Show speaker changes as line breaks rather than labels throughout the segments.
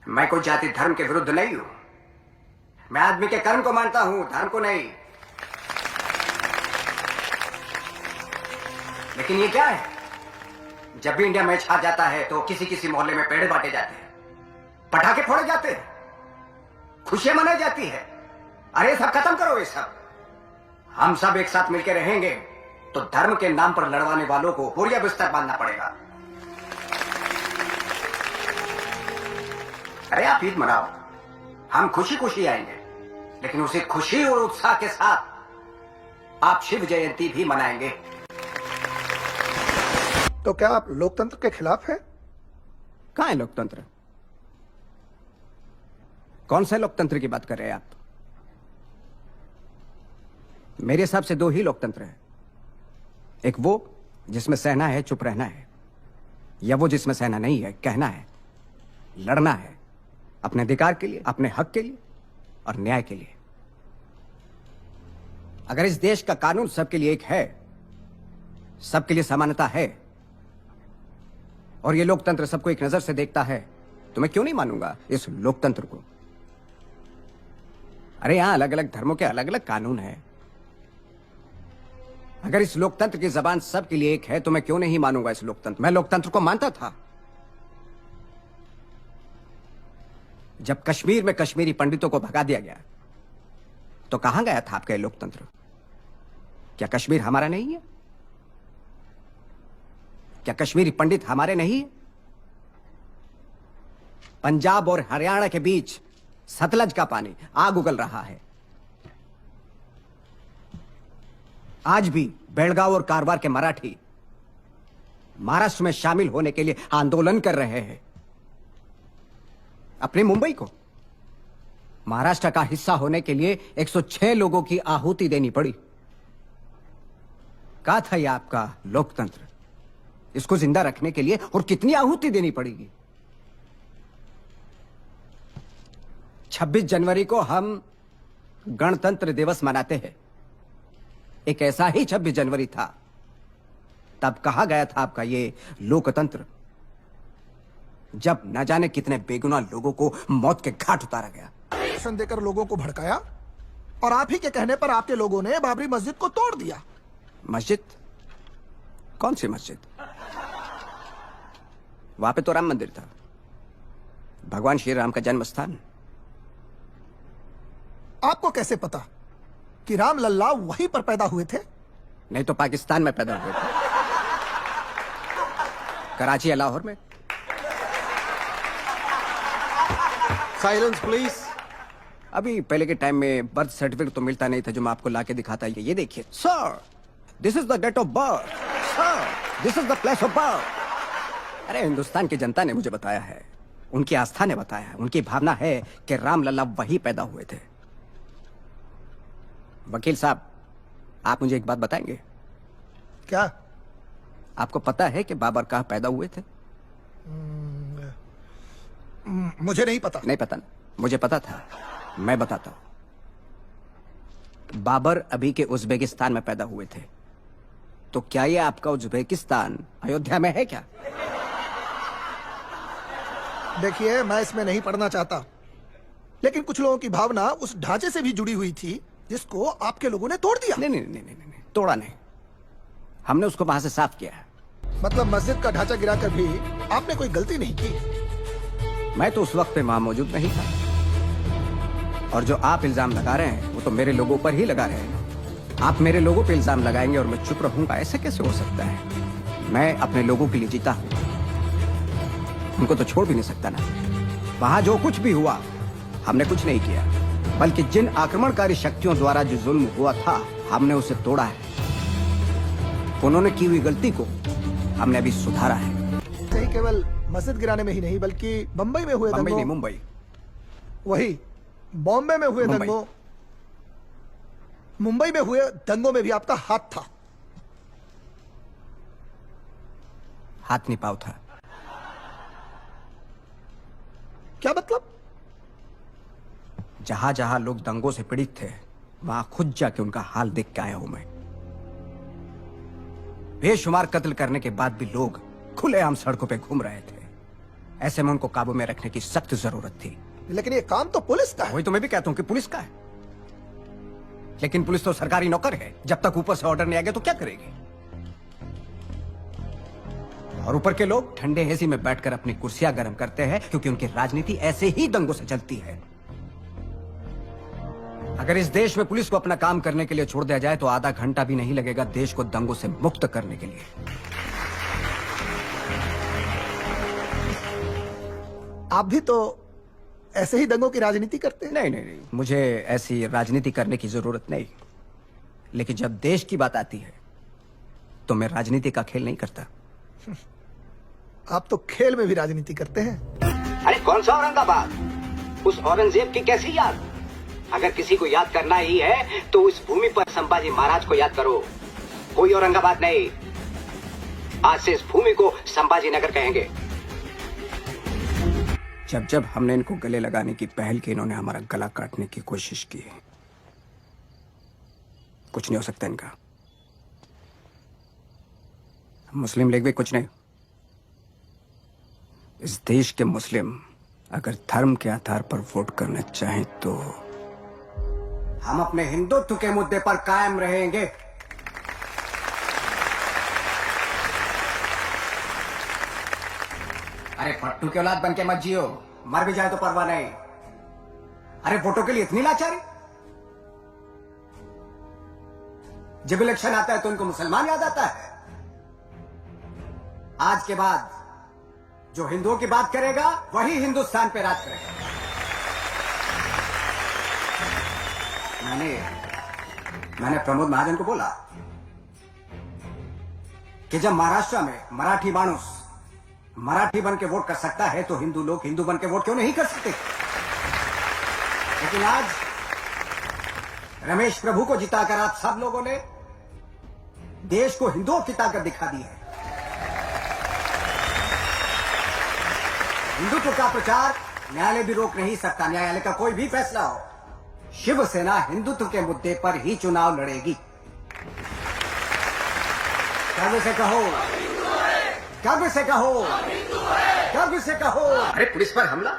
मैं कोई जाति धर्म के विरुद्ध नहीं हूं। मैं आदमी के कर्म को मानता हूं, धर्म को नहीं। लेकिन ये क्या है, जब भी इंडिया मैच हार जाता है तो किसी किसी मोहल्ले में पेड़ बांटे जाते हैं, पटाखे फोड़े जाते हैं, खुशियां मनाई जाती है। अरे सब खत्म करो ये सब। हम सब एक साथ मिलकर रहेंगे तो धर्म के नाम पर लड़वाने वालों को बोरिया बिस्तर बांधना पड़ेगा। अरे आप ईद मनाओ, हम खुशी खुशी आएंगे, लेकिन उसी खुशी और उत्साह के साथ आप शिव जयंती भी मनाएंगे।
तो क्या आप लोकतंत्र के खिलाफ हैं?
कहां है लोकतंत्र? कौन से लोकतंत्र की बात कर रहे हैं आप? मेरे हिसाब से दो ही लोकतंत्र है। एक वो जिसमें सहना है, चुप रहना है, या वो जिसमें सहना नहीं है, कहना है, लड़ना है अपने अधिकार के लिए, अपने हक के लिए और न्याय के लिए। अगर इस देश का कानून सबके लिए एक है, सबके लिए समानता है और ये लोकतंत्र सबको एक नजर से देखता है, तो मैं क्यों नहीं मानूंगा इस लोकतंत्र को? अरे यहां अलग अलग धर्मों के अलग अलग कानून हैं। अगर इस लोकतंत्र की जबान सबके लिए एक है तो मैं क्यों नहीं मानूंगा इस लोकतंत्र? मैं लोकतंत्र को मानता था। जब कश्मीर में कश्मीरी पंडितों को भगा दिया गया तो कहां गया था आपका ये लोकतंत्र? क्या कश्मीर हमारा नहीं है? क्या कश्मीरी पंडित हमारे नहीं है? पंजाब और हरियाणा के बीच सतलज का पानी आग उगल रहा है। आज भी बेलगांव और कारवार के मराठी महाराष्ट्र में शामिल होने के लिए आंदोलन कर रहे हैं। अपने मुंबई को महाराष्ट्र का हिस्सा होने के लिए 106 लोगों की आहुति देनी पड़ी। कहा था यह आपका लोकतंत्र? इसको जिंदा रखने के लिए और कितनी आहुति देनी पड़ेगी? 26 जनवरी को हम गणतंत्र दिवस मनाते हैं। एक ऐसा ही 26 जनवरी था, तब कहा गया था आपका ये लोकतंत्र, जब न जाने कितने बेगुनाह लोगों को मौत के घाट उतारा गया।
भाषण देकर लोगों को भड़काया और आप ही के कहने पर आपके लोगों ने बाबरी मस्जिद को तोड़ दिया।
मस्जिद? कौन सी मस्जिद? वहां पे तो राम मंदिर था, भगवान श्री राम का जन्म स्थान।
आपको कैसे पता कि राम लल्ला वहीं पर पैदा हुए थे?
नहीं तो पाकिस्तान में पैदा हुए थे, कराची या लाहौर में।
Silence please.
अभी पहले के टाइम में बर्थ सर्टिफिकेट तो मिलता नहीं था जो मैं आपको लाके दिखाता है। ये देखिए sir, this is the date of birth, sir this is the place of birth. अरे हिंदुस्तान की जनता ने मुझे बताया है, उनकी आस्था ने बताया है, उनकी भावना है कि राम लल्ला वहीं पैदा हुए थे। वकील साहब, आप मुझे एक बात बताएंगे?
क्या?
आपको पता है कि बाबर कहाँ पैदा हुए थे?
मुझे नहीं पता।
नहीं पता ना? मुझे पता था, मैं बताता हूं। बाबर अभी के उज्बेकिस्तान में पैदा हुए थे। तो क्या ये आपका उज्बेकिस्तान अयोध्या में है क्या?
देखिए, मैं इसमें नहीं पढ़ना चाहता, लेकिन कुछ लोगों की भावना उस ढांचे से भी जुड़ी हुई थी जिसको आपके लोगों ने तोड़ दिया।
नहीं नहीं नहीं नहीं, नहीं तोड़ा नहीं, हमने उसको वहां से साफ किया है।
मतलब मस्जिद का ढांचा गिराकर भी आपने कोई गलती नहीं की?
मैं तो उस वक्त पे वहां मौजूद नहीं था, और जो आप इल्जाम लगा रहे हैं वो तो मेरे लोगों पर ही लगा रहे हैं। आप मेरे लोगों पे इल्जाम लगाएंगे और मैं चुप रहूंगा, ऐसे कैसे हो सकता है? मैं अपने लोगों के लिए जीता हूं, उनको तो छोड़ भी नहीं सकता ना। वहां जो कुछ भी हुआ हमने कुछ नहीं किया, बल्कि जिन आक्रमणकारी शक्तियों द्वारा जो जुल्म हुआ था हमने उसे तोड़ा है। उन्होंने की हुई गलती को हमने अभी सुधारा है।
नहीं केवल मस्जिद गिराने में ही नहीं, बल्कि बंबई में हुए
बंबई
दंगों,
नहीं, मुंबई।
वही बॉम्बे में हुए
मुंबई।
दंगों, मुंबई में हुए दंगों में भी आपका हाथ था।
हाथ नहीं पाँव था।
क्या मतलब?
जहां जहां लोग दंगों से पीड़ित थे वहां खुद जाके उनका हाल देख के आया हूं मैं। बेशुमार कत्ल करने के बाद भी लोग खुलेआम सड़कों पे घूम रहे थे। ऐसे में उनको काबू में रखने की सख्त जरूरत थी।
लेकिन ये काम तो पुलिस का है।
वही तो मैं भी कहता हूं कि पुलिस का है, लेकिन पुलिस तो सरकारी नौकर है। जब तक ऊपर से ऑर्डर नहीं आएगा तो क्या करेगी? और ऊपर के लोग ठंडे एसी में बैठकर अपनी कुर्सियां गर्म करते हैं, क्योंकि उनकी राजनीति ऐसे ही दंगों से चलती है। अगर इस देश में पुलिस को अपना काम करने के लिए छोड़ दिया जाए तो आधा घंटा भी नहीं लगेगा देश को दंगों से मुक्त करने के लिए।
आप भी तो ऐसे ही दंगों की राजनीति करते हैं।
नहीं नहीं नहीं, मुझे ऐसी राजनीति करने की जरूरत नहीं, लेकिन जब देश की बात आती है तो मैं राजनीति का खेल नहीं करता।
आप तो खेल में भी राजनीति करते हैं।
अरे कौन सा औरंगाबाद? उस औरंगजेब की कैसी याद? अगर किसी को याद करना ही है तो उस भूमि पर संभाजी महाराज को याद करो, कोई औरंगाबाद नहीं। आज से इस भूमि को संभाजी नगर कहेंगे। जब जब हमने इनको गले लगाने की पहल की, इन्होंने हमारा गला काटने की कोशिश की। कुछ नहीं हो सकता इनका। मुस्लिम लीग भी कुछ नहीं। इस देश के मुस्लिम अगर धर्म के आधार पर वोट करना चाहें तो हम अपने हिंदुत्व के मुद्दे पर कायम रहेंगे। अरे पट्टू के औलाद बन के मत जियो, मर भी जाए तो परवाह नहीं। अरे वोटों के लिए इतनी लाचारी? जब इलेक्शन आता है तो इनको मुसलमान याद आता है। आज के बाद जो हिंदुओं की बात करेगा वही हिंदुस्तान पे राज करेगा। मैंने प्रमोद महाजन को बोला कि जब महाराष्ट्र में मराठी मानुस मराठी बन के वोट कर सकता है तो हिंदू लोग हिंदू बन के वोट क्यों नहीं कर सकते? लेकिन आज रमेश प्रभु को जिताकर आप सब लोगों ने देश को हिंदुओं की ताकत दिखा दी है। हिंदुत्व का प्रचार न्यायालय भी रोक नहीं सकता। न्यायालय का कोई भी फैसला हो, शिवसेना हिंदुत्व के मुद्दे पर ही चुनाव लड़ेगी। गर्व से कहो, गर्व से कहो, गर्व से कहो। अरे पुलिस पर हमला?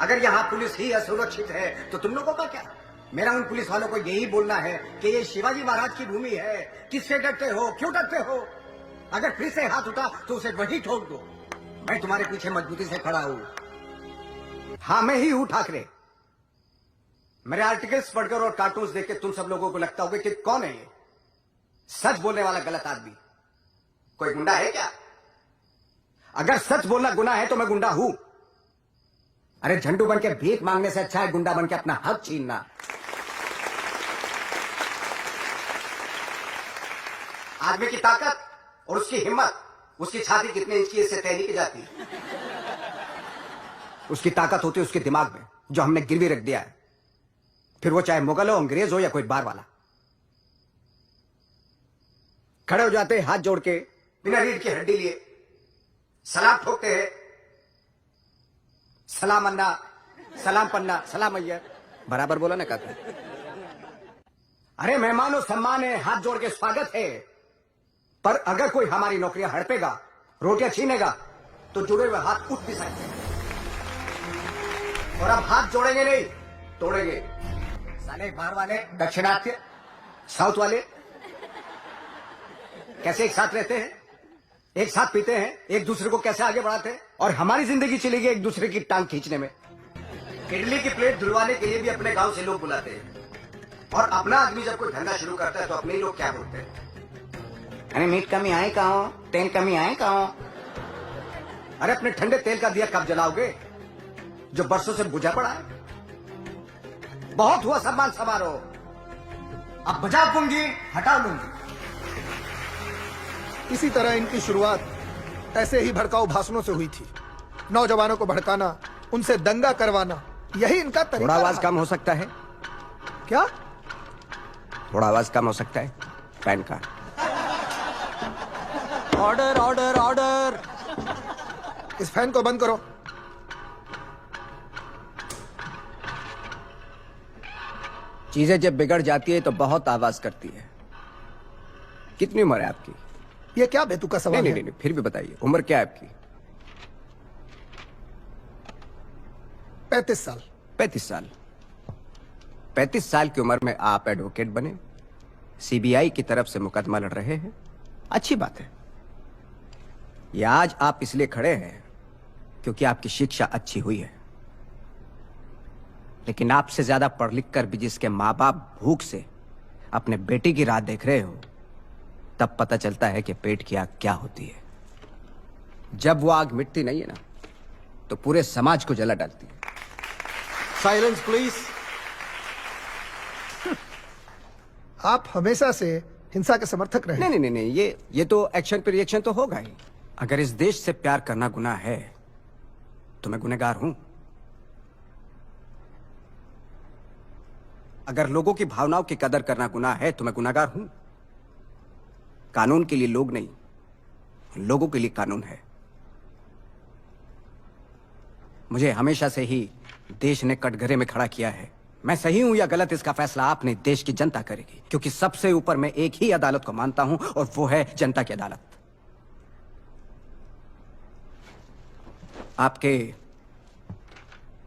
अगर यहाँ पुलिस ही असुरक्षित है तो तुम लोगों का क्या? मेरा उन पुलिस वालों को यही बोलना है कि ये शिवाजी महाराज की भूमि है। किससे डरते हो? क्यों डरते हो? अगर फिर से हाथ उठा तो उसे वही ठोक दो। मैं तुम्हारे पीछे मजबूती से खड़ा हूं। हाँ, मैं ही हूं ठाकरे। मेरे आर्टिकल्स पढ़कर और कार्टून्स देख के तुम सब लोगों को लगता होगा कि कौन है ये सच बोलने वाला गलत आदमी? कोई गुंडा है क्या? अगर सच बोलना गुनाह है तो मैं गुंडा हूं। अरे झंडू बन के भीख मांगने से अच्छा है गुंडा बन के अपना हक छीनना। आदमी की ताकत और उसकी हिम्मत, उसकी छाती कितने इंच की इससे तय नहीं की जाती। उसकी ताकत होती है उसके दिमाग में, जो हमने गिरवी रख दिया है। फिर वो चाहे मुगल हो, अंग्रेज हो या कोई बाहर वाला। खड़े हो जाते हैं हाथ जोड़ के, बिना रीढ़ की हड्डी लिए, सलाम ठोकते हैं। सलाम अन्ना, सलाम पन्ना, सलाम अय्यर। बराबर बोला ना काका? अरे मेहमानों सम्मान है, हाथ जोड़ के स्वागत है। पर अगर कोई हमारी नौकरियां हड़पेगा, रोटियां छीनेगा तो जुड़े हुए हाथ उठ भी सकते हैं। और अब हाथ जोड़ेंगे नहीं, तोड़ेंगे। साले बाहर वाले, दक्षिणात्य, साउथ वाले कैसे एक साथ रहते हैं, एक साथ पीते हैं, एक दूसरे को कैसे आगे बढ़ाते हैं। और हमारी जिंदगी चली गई एक दूसरे की टांग खींचने में। इडली की प्लेट धुलवाने के लिए भी अपने गांव से लोग बुलाते हैं। और अपना आदमी जब कोई धंधा शुरू करता है तो अपने ही लोग क्या बोलते हैं? अरे मीट कमी आए कहाँ, तेल कमी आए कहाँ? अरे अपने ठंडे तेल का दिया कब जलाओगे जो बरसों से बुझा पड़ा है? बहुत हुआ सम्मान समारोह, अब बजा दूंगी, हटा लूंगी।
इसी तरह इनकी शुरुआत ऐसे ही भड़काऊ भाषणों से हुई थी। नौजवानों को भड़काना, उनसे दंगा करवाना, यही इनका तरीका।
थोड़ा आवाज कम हो सकता है
क्या?
थोड़ा आवाज कम हो सकता है? Pan card.
Order order order.
इस फैन को बंद करो।
चीजें जब बिगड़ जाती है तो बहुत आवाज करती है। कितनी उम्र है आपकी?
ये क्या बेतुका सवाल
नहीं,
है?
नहीं, फिर भी बताइए, उम्र क्या है आपकी?
35 साल।
35 साल। 35 साल की उम्र में आप एडवोकेट बने, सीबीआई की तरफ से मुकदमा लड़ रहे हैं। अच्छी बात है। ये आज आप इसलिए खड़े हैं क्योंकि आपकी शिक्षा अच्छी हुई है, लेकिन आपसे ज्यादा पढ़ लिख कर भी जिसके माँ बाप भूख से अपने बेटी की राह देख रहे हो, तब पता चलता है कि पेट की आग क्या होती है। जब वो आग मिटती नहीं है ना, तो पूरे समाज को जला डालती है।
Silence please.
आप हमेशा से हिंसा के समर्थक रहे।
नहीं नहीं नहीं, ये तो एक्शन पे रिएक्शन तो होगा ही। अगर इस देश से प्यार करना गुनाह है तो मैं गुनहगार हूं। अगर लोगों की भावनाओं की कदर करना गुनाह है तो मैं गुनहगार हूं। कानून के लिए लोग नहीं, लोगों के लिए कानून है। मुझे हमेशा से ही देश ने कटघरे में खड़ा किया है। मैं सही हूं या गलत, इसका फैसला आपने देश की जनता करेगी, क्योंकि सबसे ऊपर मैं एक ही अदालत को मानता हूं और वो है जनता की अदालत। आपके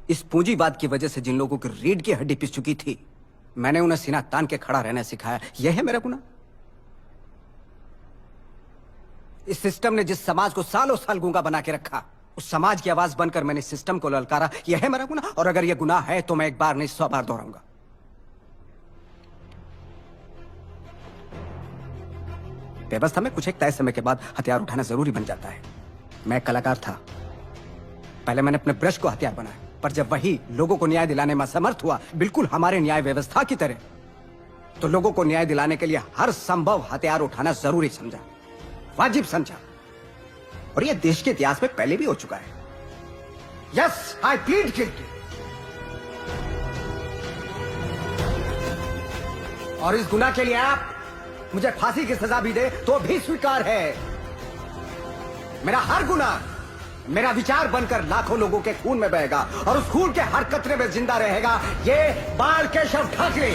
इस पूंजीवाद की वजह से जिन लोगों की रीढ़ की हड्डी पिस चुकी थी, मैंने उन्हें सीना तान के खड़ा रहना सिखाया। यह है मेरा गुनाह? इस सिस्टम ने जिस समाज को सालों साल गूंगा बना के रखा, उस समाज की आवाज बनकर मैंने सिस्टम को ललकारा। यह है मेरा गुनाह? और अगर यह गुनाह है तो मैं एक बार नहीं 100 बार दोहराऊंगा। व्यवस्था में कुछ एक तय समय के बाद हथियार उठाना जरूरी बन जाता है। मैं कलाकार था, पहले मैंने अपने ब्रश को हथियार बनाया, पर जब वही लोगों को न्याय दिलाने में असमर्थ हुआ, बिल्कुल हमारे न्याय व्यवस्था की तरह, तो लोगों को न्याय दिलाने के लिए हर संभव हथियार उठाना जरूरी समझा, वाजिब समझा। और यह देश के इतिहास में पहले भी हो चुका है। यस, आई प्लीड गिल्टी। और इस गुनाह के लिए आप मुझे फांसी की सजा भी दे तो भी स्वीकार है। मेरा हर गुनाह मेरा विचार बनकर लाखों लोगों के खून में बहेगा और उस खून के हर कतरे में जिंदा रहेगा ये बाल केशव ठाकरे।